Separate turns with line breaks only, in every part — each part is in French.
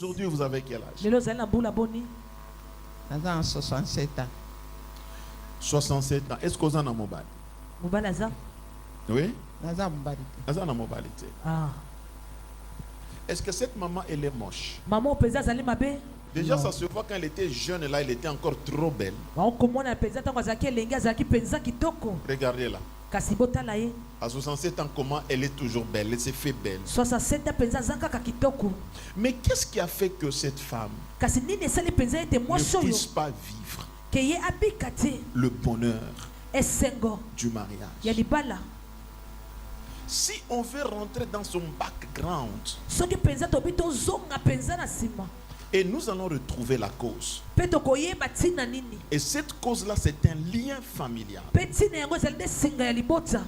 Aujourd'hui, vous avez quel âge?
lelo ozali na mbula boni
Dans 67 ans.
67 ans. Est-ce que vous en avez mobile?
mobali aza
Oui?
Dans Mbari.
Vous en avez mobilité.
ah.
Est-ce que cette maman, elle est moche?
Mama mpenza azali mabe
Déjà, ça se voit quand elle était jeune, là, elle était encore trop belle.
baokomona mpenza ntango azalaki elenge azalaki mpenza kitoko
Regardez là.
kasi botala ye
À 67 ans, comment elle est toujours belle? Elle s'est fait belle.
67 ans mpenza aza kaka kitoko
Mais qu'est-ce qui a fait que cette femme
kasi nini esali mpenza ete
ne
mwasi oyo
puisse pas vivre
ke ye abika te
le bonheur
esengo
du
ya
mariage?
libala
Si on veut rentrer dans son background,
soki mpenza tobi tozonga mpenza na nsima
et nous allons retrouver la cause.
mpe tokoyeba ntina nini
Et cette cause-là, c'est un lien familial.
mpe ntina yango ezali nde singa ya libota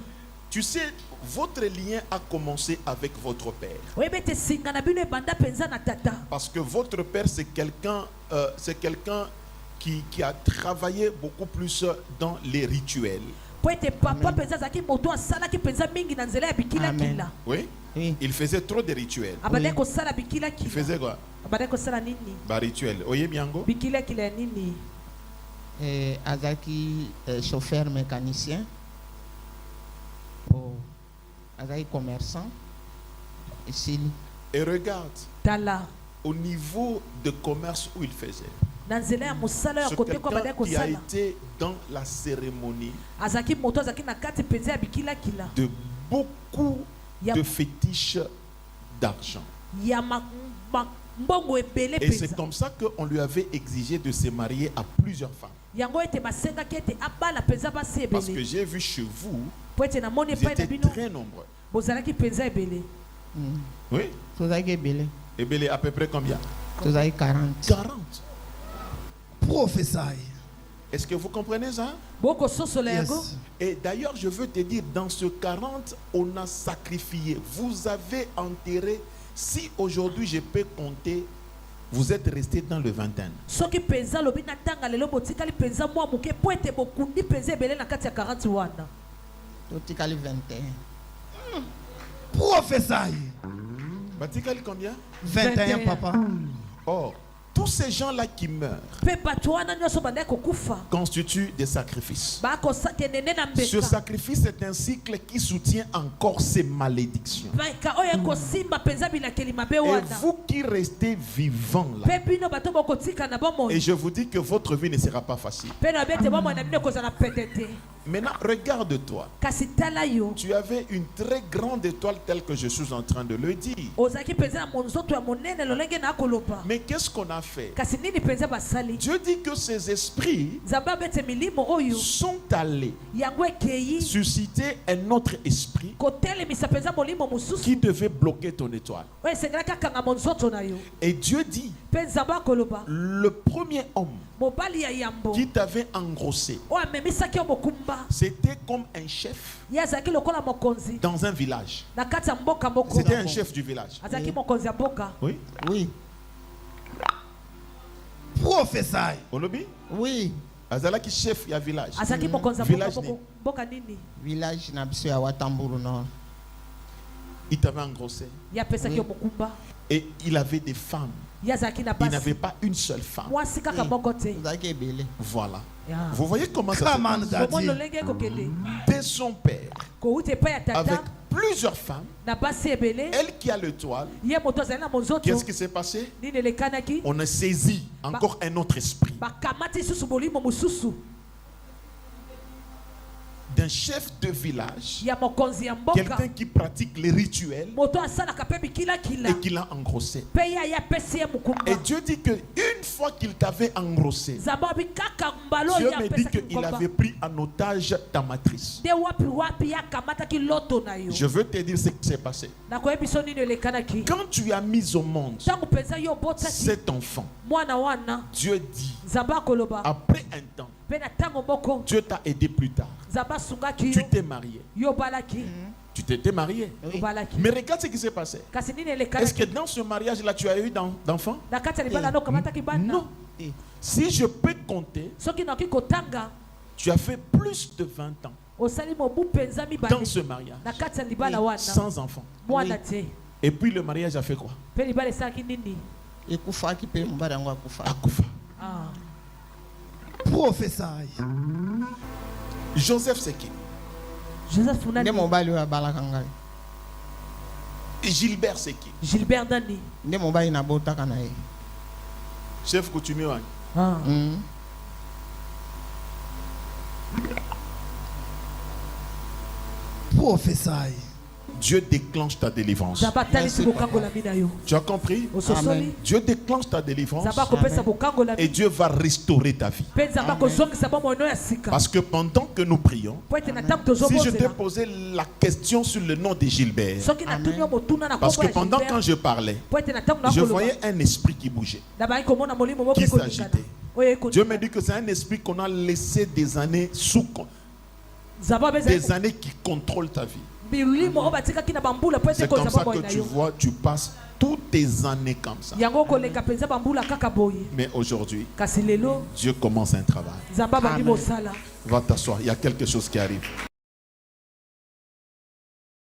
Tu sais, votre lien a commencé avec votre père.
oyebi ete singa na bino ebanda mpenza na tata
Parce que votre père, c'est quelqu'un qui a travaillé beaucoup plus dans les rituels.
po ete papa mpenza azalaki moto asalaki mpenza mingi na nzela ya bikilakila
Oui?
Oui.
Il faisait trop de rituels.
abandaki kosala
Il
bikilakila
faisait quoi?
abandaki kosala nini
Bah, rituel. Oye, Miango?
bikilakila ya nini
Azaki chauffeur mécanicien. Oh. Azaki commerçant. Ici.
Et regarde,
tala
au niveau de commerce où il faisait,
na nzela ya mosala ya
c'est
kote ko abandaki
quelqu'un qui a
kosala
été dans la cérémonie
azalaki moto azalaki na kati mpenza ya bikilakila
de beaucoup
Ya-
de fétiches d'argent.
ya mbongo ebele
Et c'est
mpenza
comme ça qu'on lui avait exigé de se marier à plusieurs femmes.
yango ete basengaki ete abala mpenza basi
Parce que
ebele
j'ai vu chez vous,
po ete namoni
vous
epai na
étiez
bino
très nombreux.
bozalaki mpenza ebele
Oui?
Tozaki belé.
Et bien, à peu près combien?
Tozaki 40.
40.
Prophesy.
Est-ce que vous comprenez ça?
bokososola yango
Yes.
Et d'ailleurs, je veux te dire, dans ce 40, on a sacrifié. Vous avez enterré. Si aujourd'hui je peux compter, vous êtes resté dans le vingtaine.
soki mpenza lobi na ntanga lelo botikali mpenza mwa moke po ete bokundi mpenza ebele na kati ya 40 wana
Totikali 21.
Prophesy.
Batikali combien?
21,
21.
papa.
Or, tous ces gens-là qui meurent
mpe bato wana nyonso bandaki kokufa
constituent des sacrifices.
bakokende na
Ce
mbeka
sacrifice est un cycle qui soutient encore ces malédictions.
mbeka oyo ekosimba mpenza bilakeli mabe
Et
wana
vous qui restez vivants là,
mpe bino bato bokotika na bomoi
et je vous dis que votre vie ne sera pas facile.
mpe na bete bomoi na bino ekozala pete te
Maintenant, regarde-toi.
kasi tala yo
Tu avais une très grande étoile telle que je suis en train de le dire.
ozalaki mpenza na monzoto ya monene lolenge na akoloba
Mais qu'est-ce qu'on a fait?
kasi nini mpenza basali
Dieu dit que ces esprits
nzambe abete milimo oyo
sont allés
yango ekei
susciter un autre esprit
kotelemisa mpenza molimo mosusu
qui devait bloquer ton étoile.
oyo esengelaki akanga monzoto na yo
Et Dieu dit,
mpe nzambe akoloba
le premier homme
mobali ya yambo
qui t'avait engrossé,
oyo amemisaki yo mokumba
c'était comme un chef
ye azalaki lokola mokonzi
dans un village.
na kati ya mboka moko
C'était un chef du village.
azalaki mokonzi ya mboka
Oui.
Oui.
Prophesy.
Olobi?
Oui.
Azalaki chef ya village.
azalaki mokonzi ya mboka
Village ni.
mboka nini
Village na biso ya Watamburu Nord.
Il t'avait engrossé.
ye apesaki yo mokumba
Et il avait des femmes.
ye azalaki na
Il n'avait
basi
pas une seule femme.
mwasi kaka moko te
Tozaki belé.
Voilà.
Ya.
Vous voyez comment ça se
Come on,
passe?
bomoi
daddy.
lolenge ekokende
Dès son père,
kouta epai ya
avec
tata
plusieurs femmes,
na basi ebele
elle qui a l'étoile,
ye moto azali na monzoto
qu'est-ce qui s'est passé?
nini elekanaki
On a saisi encore un autre esprit
bakamati lisusu bolimo mosusu
d'un chef de village,
ya mokonzi ya mboka
quelqu'un qui pratique les rituels
moto asalaka mpe bikilakila
et qui l'a engrossé.
mpe ye aye apesi ye mokumba
Et Dieu dit que une fois qu'il t'avait engrossé,
nzambe abi kaka mbala
Dieu
oyo
me dit
apesaki
qu'il
mokumba
avait pris en otage ta matrice.
nde wapi wapi ye akamataki loto na yo
Je veux te dire ce qui s'est passé.
nakoyebi so nini elekanaki
Quand tu as mis au monde
ntango mpenza yo obotaki
cet enfant,
mwana wana
Dieu dit,
nzambe akoloba
après un temps,
mpe na ntango moko
Dieu t'a aidé plus tard.
nzambe asungaki
Tu
yo
t'es marié.
yo obalaki
Tu t'étais marié.
Oui.
obalaki
Mais regarde ce qui s'est passé.
kasi nini
Est-ce que
elekanaki
dans ce mariage-là, tu as eu d'enfants?
na kati ya libala na okamataki bana
Non.
Eh.
Si je peux compter,
soki nakoki kotanga
tu as fait plus de 20 ans
osali mobu mpenza
dans
mibale
ce mariage,
na kati ya libala wana
sans enfants.
mwana te
Et puis le mariage a fait quoi?
mpe libala esalaki nini
ekufaki mpe mobali yango akufa.
Akufa.
Ah.
Prophesy.
Joseph c'est qui?
Joseph
nde
nani?
mobali oyo abalaka ngai.
Gilbert c'est qui?
Gilbert nani?
nde mobali nabotaka na ye.
Chef coutumier wani.
Ah.
Prophesy.
Dieu déclenche ta délivrance.
Zaba talisi bokangola mina yo.
Tu as compris?
Ososoli.
Dieu déclenche ta délivrance
Zaba kopesa bokangola
et
mina.
Dieu va restaurer ta vie.
Pe zaba kozongisa bomono ya sika.
Parce que pendant que nous prions,
Po ete na tango
si je t'ai
tozobozela.
posé la question sur le nom de Gilbert,
Soki na tunyo motuna na
parce
kombo
que
ya
pendant quand
Gilbert.
je parlais,
Po ete na tango na
je
koloba.
voyais un esprit qui bougeait.
Daba ikomona molimo moko
Qui
ekolingana.
s'agitait.
Oyo ekolingana.
Dieu me dit que c'est un esprit qu'on a laissé des années
Zaba beza.
des années qui contrôlent ta vie.
Bilimo o batikaki na bambula po ete
C'est comme ça
kozaba boy
que
na
tu
yo.
vois, tu passes toutes tes années comme ça.
Yango koleka penza bambula kaka boye.
Mais aujourd'hui,
Kasi lelo
Dieu commence un travail.
Zamba bangi
Amen.
mosala.
Va t'asseoir, il y a quelque chose qui arrive.